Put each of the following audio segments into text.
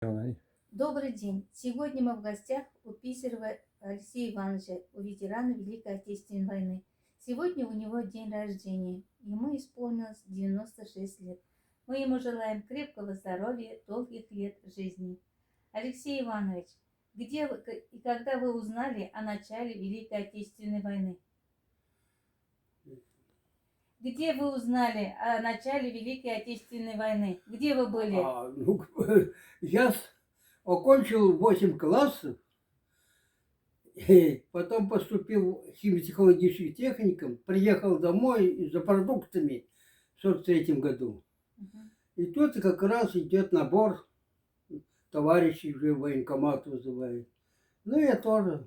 Давай. Добрый день! Сегодня мы в гостях у Писарева Алексея Ивановича, у ветерана Великой Отечественной войны. Сегодня у него день рождения. Ему исполнилось 96 лет. Мы ему желаем крепкого здоровья, долгих лет жизни. Алексей Иванович, где вы и когда вы узнали о начале Великой Отечественной войны? Где вы узнали о начале Великой Отечественной войны? Где вы были? Я окончил 8 классов, и потом поступил в химико-технологический техникум, приехал домой за продуктами в 1943 году. И тут как раз идет набор, товарищей уже в военкомат вызывают. Ну, я тоже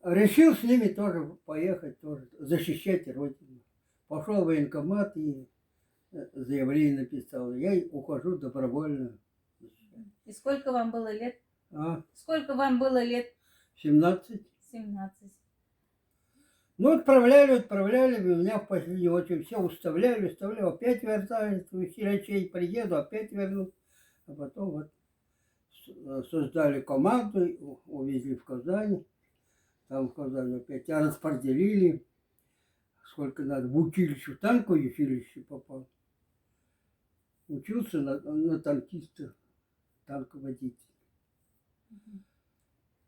решил с ними тоже поехать, тоже защищать Родину. Пошел в военкомат и заявление написал. Я ухожу добровольно. И сколько вам было лет? А? Сколько вам было лет? 17. 17. Ну, отправляли меня в последнюю очередь. Все уставляли, опять вертались, у силачей приеду, опять верну. А потом вот создали команду, увезли в Казань. Там в Казани опять распределили, сколько надо. В училище, в танковое училище попал. Учился на танкиста, танководителя.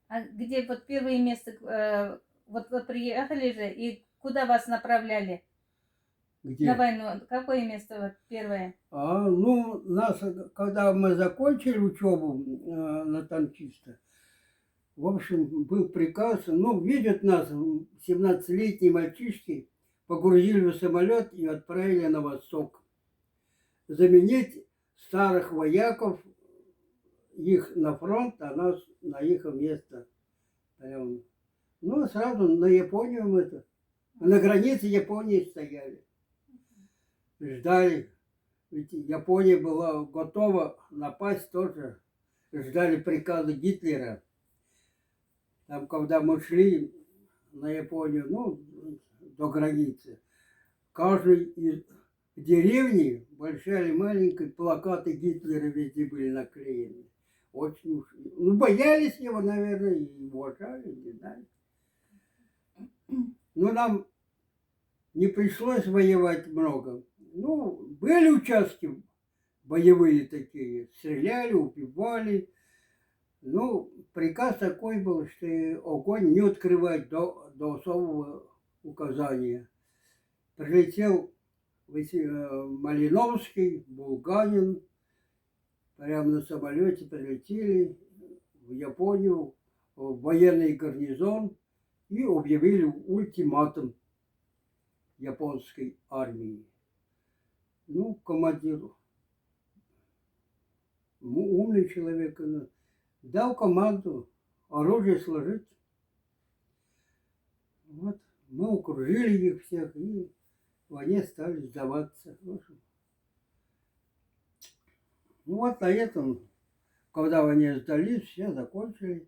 А где вот первое место, вот вы приехали же, и куда вас направляли? Где? На войну. Какое место вот первое? Ну, нас, когда мы закончили учебу на танкиста, в общем, был приказ, видят нас, 17-летние мальчишки, погрузили в самолет и отправили на восток. Заменить старых вояков, их на фронт, а нас на их место. Сразу на Японию мы-то. На границе Японии стояли. Ждали. Ведь Япония была готова напасть тоже. Ждали приказа Гитлера. Там, когда мы шли на Японию, до границы, каждой из деревни, большая или маленькая, плакаты Гитлера везде были наклеены. Очень уж, боялись его, наверное, и уважали, не знаю. Нам не пришлось воевать много. Были участки боевые такие, стреляли, убивали. Приказ такой был, что огонь не открывать до особого указания. Прилетел Малиновский, Булганин, прямо на самолете прилетели в Японию, в военный гарнизон и объявили ультиматум японской армии. Командир, умный человек, дал команду оружие сложить. Вот, мы окружили их всех и они стали сдаваться. На этом, когда они сдались, все закончили.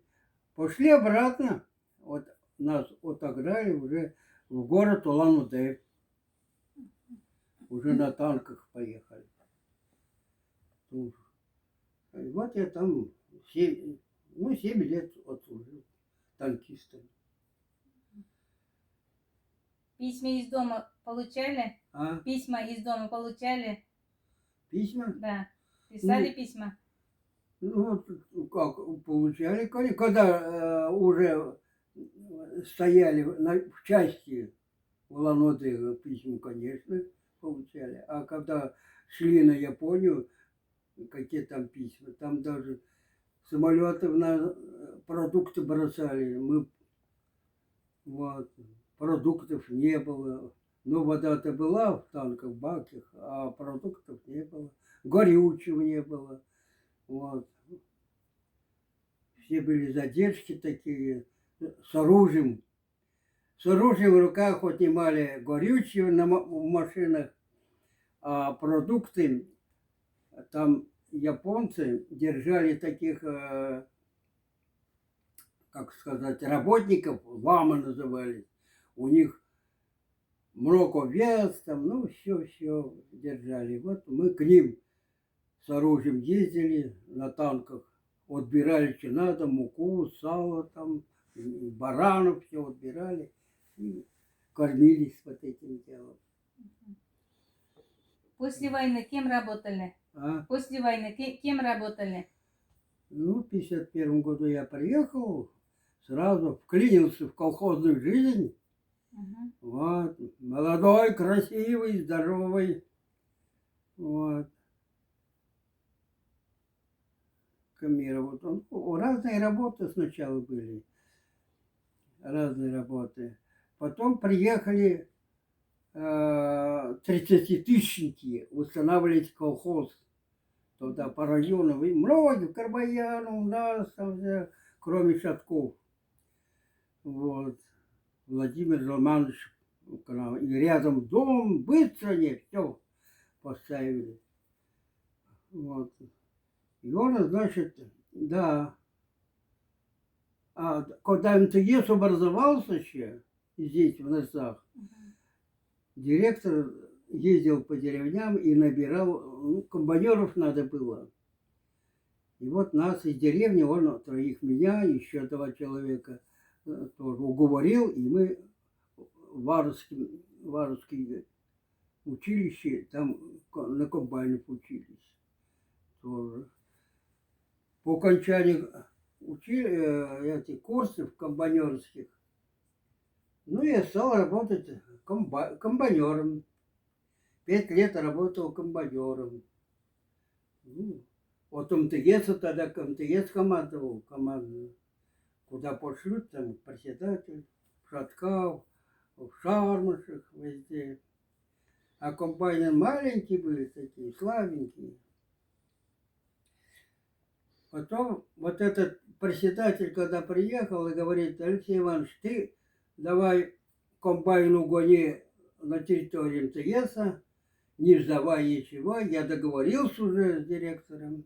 Пошли обратно. Вот нас отогнали уже в город Улан-Удэ. Уже на танках поехали. И вот я там 7 лет отслужил танкистом. Письма из дома получали? Письма из дома получали? Письма? Да. Писали письма? Как получали, когда уже стояли в части в Улан-Удэ, письма, конечно, получали. А когда шли на Японию, какие там письма, там даже самолетов на продукты бросали. Продуктов не было. Вода-то была в танках, в баках, а продуктов не было. Горючего не было. Все были задержки такие с оружием. С оружием в руках отнимали горючее в машинах, а продукты там японцы держали таких, как сказать, работников, лама назывались. У них много вес, там, все держали. Вот мы к ним с оружием ездили на танках, отбирали, что надо, муку, сало, там, и баранов, все отбирали, и кормились вот этим делом. После войны кем работали? А? После войны кем работали? Ну, в 1951 году я приехал, сразу вклинился в колхозную жизнь. Мгм. Вот, молодой, красивый, здоровый. Вот. Камира, вот он, разные работы сначала были, разные работы. Потом приехали 30-тысячники устанавливать колхоз. Туда по району, и многие, Карбаяну, у нас, там, кроме Шатков. Вот. Владимир Романович к нам. И рядом дом, быстро они все поставили. Вот. И он, значит, да. А когда МТС образовался еще, здесь, в Носах, Мгм. директор ездил по деревням и набирал, ну, комбайнеров надо было. И вот нас из деревни, он троих, меня, еще 2 человека тоже уговорил, и мы в Варварское училище, там на комбайнах учились тоже. По окончании этих курсов комбайнерских, ну, я стал работать комбайнером. 5 лет работал комбайнером. Ну, от МТС тогда МТС командовал, командовал. Куда пошлют, там председатель, в Шатков, в Шармашах, везде. А комбайны маленькие были такие, слабенькие. Потом вот этот председатель, когда приехал и говорит: Алексей Иванович, ты давай комбайн угони на территории МТС, не сдавай ничего, я договорился уже с директором.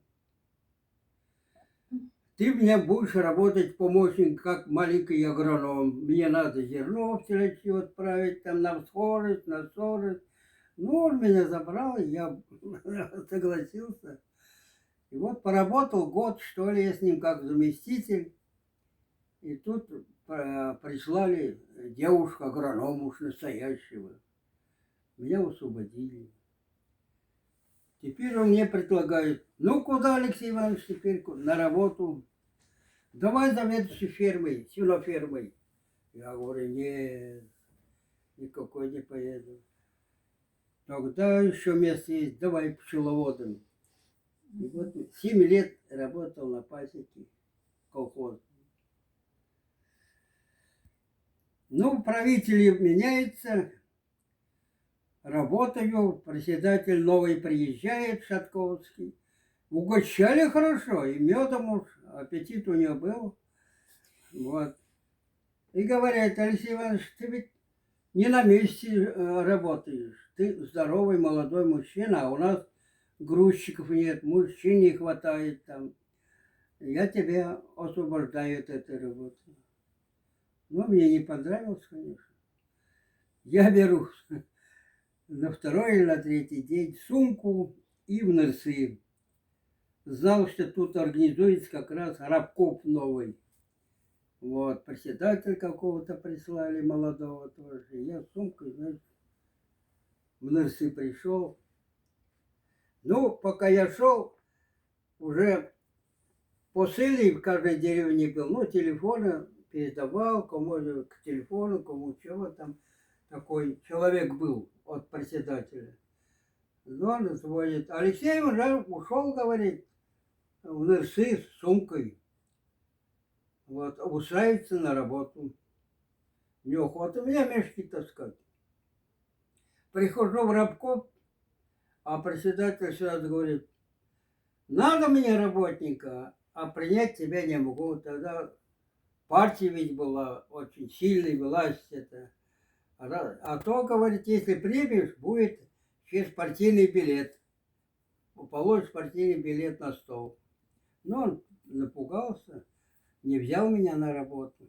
Ты мне будешь работать помощником, как маленький агроном. Мне надо зерно в Телечью отправить, там на скорость, на 40. Ну, он меня забрал, и я согласился. И вот поработал год, что ли, я с ним как заместитель. И тут прислали девушку, агроном уж настоящего. Меня освободили. Теперь он мне предлагает: ну, куда, Алексей Иванович, теперь на работу? Давай заведующий фермой, силофермой. Я говорю: нет, никакой не поеду. Тогда еще место есть, давай пчеловодом. И вот 7 лет работал на пасеке колхоз. Ну, правители меняются, работаю, председатель новый приезжает, Шатковский. Угощали хорошо, и медом уж, аппетит у него был. Вот. И говорят: Алексей Иванович, ты ведь не на месте работаешь. Ты здоровый молодой мужчина, а у нас грузчиков нет, мужчин не хватает там. Я тебя освобождаю от этой работы. Но мне не понравилось, конечно. Я беру на 2-й или на 3-й день сумку и в Нырсы. Знал, что тут организуется как раз рабкоп новый. Вот, председатель какого-то прислали, молодого тоже. Я с сумкой, значит, в Нырсы пришел. Ну, пока я шел, уже посыльный в каждой деревне был, ну, телефоны передавал, кому к телефону, кому чего там. Такой человек был от председателя. Он звонит: Алексей уже ушел, говорит, в Нырсы с сумкой. Вот, устраивается на работу. Неохота меня мешки таскать. Прихожу в рабкоп, а председатель сразу говорит: надо мне работника, а принять тебя не могу. Тогда партия ведь была очень сильной, власть это. А то, говорит, если примешь, будет через партийный билет. Положишь партийный билет на стол. Но он напугался, не взял меня на работу.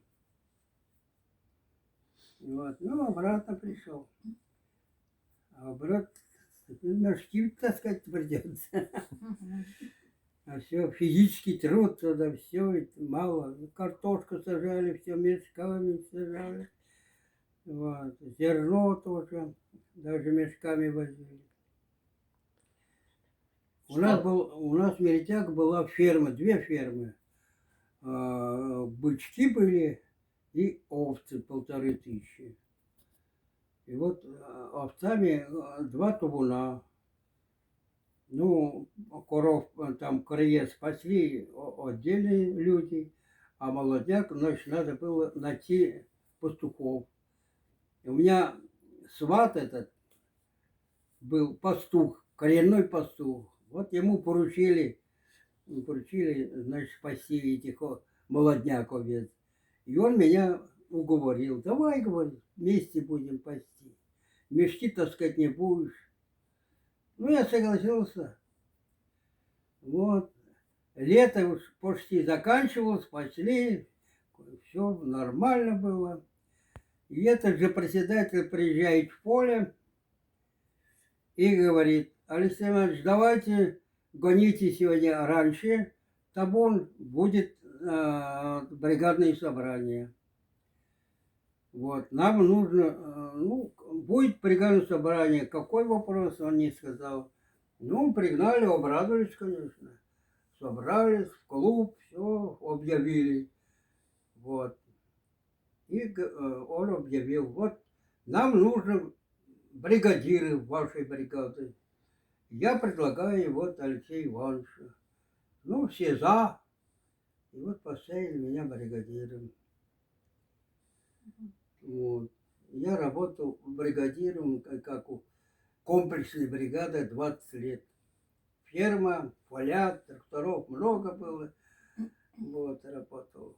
Вот. Ну, обратно пришел. А брат Мешки таскать придется. Мгм. А все, физический труд туда, все мало. Картошку сажали, все мешками сажали. Вот. Зерно тоже, даже мешками возили. У нас в Меретях была ферма, две фермы. Бычки были и овцы 1500. И вот овцами два табуна. Ну, коров там корее спасли отдельные люди, а молодняк, значит, надо было найти пастухов. И у меня сват этот был пастух, коренной пастух. Вот ему поручили, значит, спасти этих молодняк овец. И он меня уговорил, давай, говорит, вместе будем пасти. Мешки таскать не будешь. Ну, я согласился. Вот. Лето уж почти заканчивалось, пошли, все нормально было. И этот же председатель приезжает в поле и говорит, Алексей Иванович, давайте гоните сегодня раньше, табун будет бригадное собрание. Вот, нам нужно, ну, будет бригадное собрание. Какой вопрос, он не сказал. Ну, пригнали, обрадовались, конечно. Собрались в клуб, все объявили. Вот. И он объявил, вот нам нужны бригадиры вашей бригады. Я предлагаю вот Алексея Ивановича. Ну, все за. И вот поставили меня бригадиром. Вот. Я работал бригадиром, как у комплексной бригады 20 лет. Ферма, поля, тракторов много было. Вот, работал.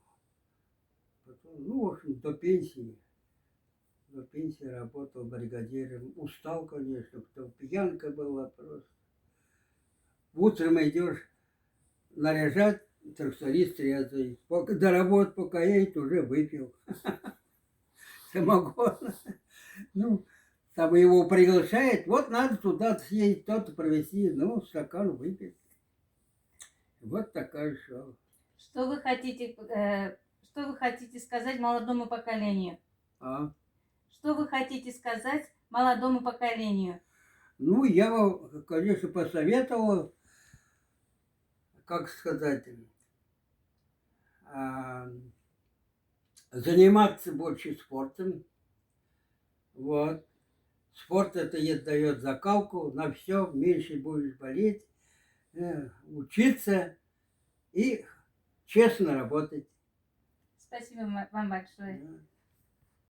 Потом, ну, в общем, до пенсии. До пенсии работал бригадиром. Устал, конечно, потому пьянка была просто. Утром идешь наряжать, тракторист трезвый. До работы пока едет, уже выпил. Самогон. Ну, там его приглашает, вот надо туда съездить, то-то провести, ну, стакан выпить. Вот такая шоу. Что вы хотите сказать молодому поколению? А? Что вы хотите сказать молодому поколению? Ну, я вам, конечно, посоветовал, как сказать, заниматься больше спортом. Вот. Спорт это дает закалку на все, меньше будешь болеть, учиться и честно работать. Спасибо вам большое. Да.